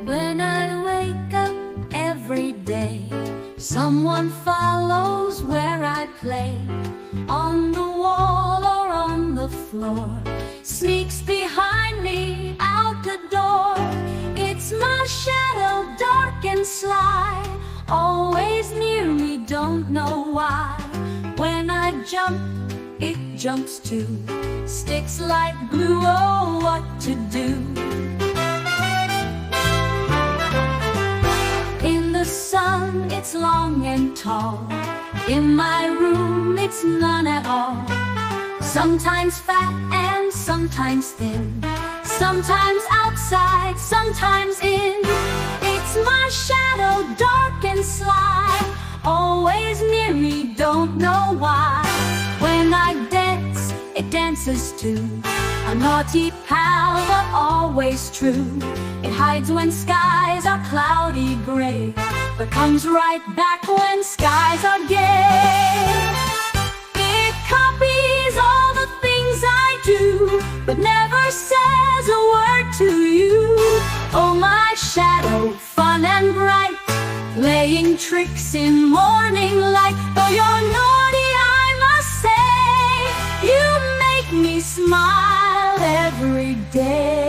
When I wake up every day, someone follows where I play. On the wall or on the floor, sneaks behind me out the door. It's my shadow, dark and sly, always near me, don't know why. When I jump, it jumps too, sticks like glue, oh what to do. In the sun, it's long and tall. In my room, it's none at all. Sometimes fat and sometimes thin, sometimes outside, sometimes in. It's my shadow, dark and sly, always near me, don't know why. When I dance, it dances too, a naughty pal but always true. It hides when skies are cloudy gray, but comes right back when skies are gay. It copies all the things I do, but never says a word to you. Oh my shadow, fun and bright, playing tricks in morning light. Though you're naughty, I must say, you make me smile every day.